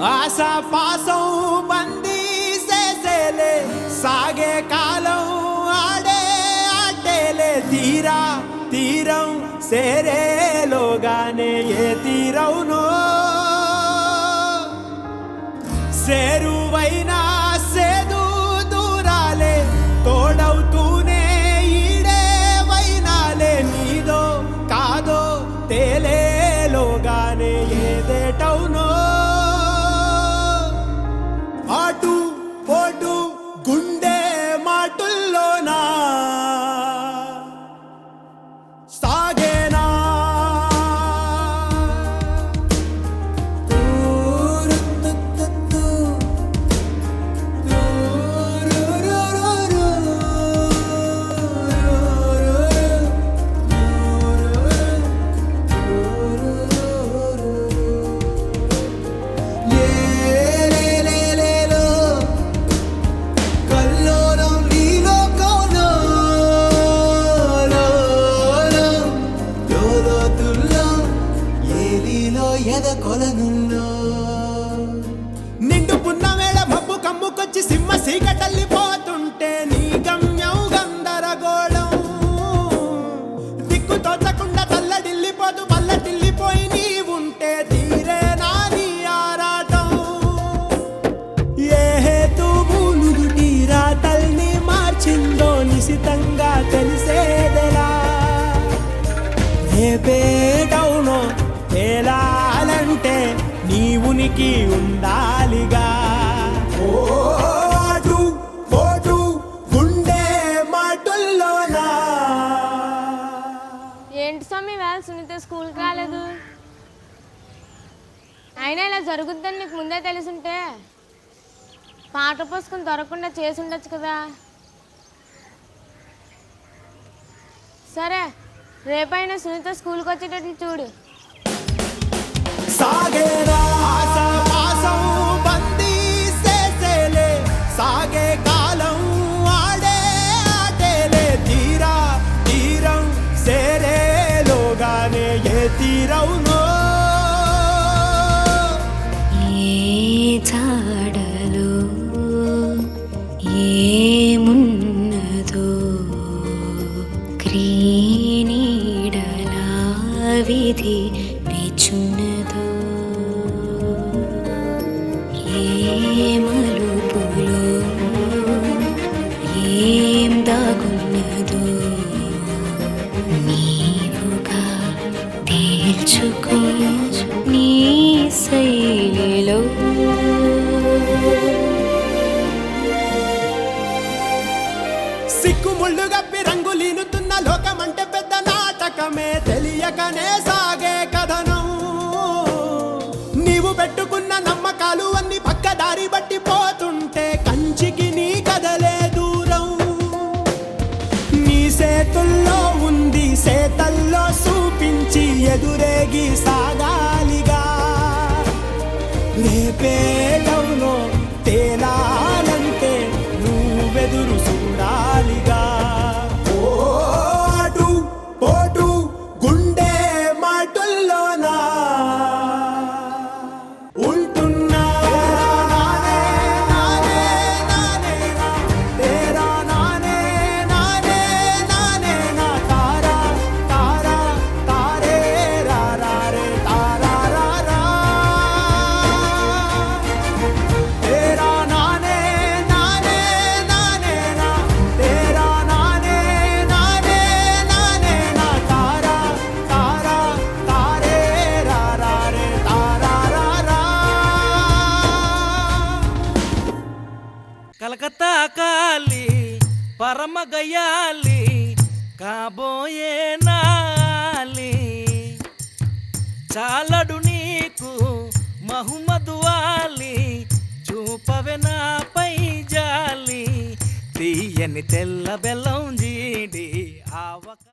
ఆశా పాసం బందీ చేసేలే సాగే కాలం ఆడే ఆటేలే తీరా తీరం సేరేలోగానే ఏ తీరవునో సేరువైనా సేదు దూరాలే తోడవుతూనే ఈడే వైనాలే నీదో కాదో తేలేలోగానే ఏదేటవునో ఆటు పోటు గుండె మాటుల్లోనా సాగేనా నిండు పున్నవేళ మబ్బు కమ్ముకొచ్చి సింహ సీకటల్లిపోతుంటే నీ గమ్యం గందరగోళం దిక్కు తోచకుండా తల్లడిల్లిపోతూ పల్లటిల్లిపోయి నీ ఉంటే తీరే నాని ఆరాటం ఏ హేతువు నుదుటి రాతల్ని మార్చిందో నిశితంగా తెలిసేదెలా రేపేటవునో తేలాలంటే నీ ఉనికి ఉండాలిగా ఓటు పోటు గుండె మాటుల్లోనా. ఏంటి స్వామి వేళ సునీత స్కూల్కి రాలేదు? అయినా ఇలా జరుగుద్దని నీకు ముందే తెలుసుంటే పాట పోసుకుని దొరకకుండా చేసి ఉండొచ్చు కదా. సరే రేపైనా సునీత స్కూల్కి వచ్చేటట్టు చూడు. సాగేరా ఆశా పాసం బందీ చేసేలే సాగే కాలం ఆడే ఆటేలే తీరా తీరం సేరేలోగానే ఏ తీరవునో ఏ జాడలో ఏమున్నదో క్రీనీడలా విధి వేచున్నదో ఏ మలుపులో ఏం దాగున్నదో నీవుగా తేల్చుకో నీ శైలిలో. సిక్కుముళ్ళు గప్పి రంగులీనుతున్న లోకమంటే పెద్ద నాటకమే తెలియకనే సాగే కథనం నీవు పెట్టుకున్న నమ్మకాలు అన్ని పక్కదారి బట్టి పోతుంటే కంచికి నీ కదలే దూరం నీ చేతుల్లో ఉంది చేతల్లో చూపించి ఎదురేగి సాగాలిగా రేపేటవునో తేలాలంటే నువ్వెదురు చూడాలిగా ఓటు పోటు గుండె మాటుల్లోనా ఉంటున్నా నానే నానే నానే నా తేరా నానే నానే నానే నా తారా తారా తారే రా రా రే తారా రా రా తేరా నానే నానే నానే నా తేరా నానే నానే నానే నా తారా తారా తారే రా రా రే తారా రా రా. కలకత్తా కాలి పరమ గయాలి కాబోయే నాలి చాలడు నీకు మహమ్మదు వాలి చూపవే నాపై జాలి తీయని తెల్ల బెల్లం జీడి ఆవక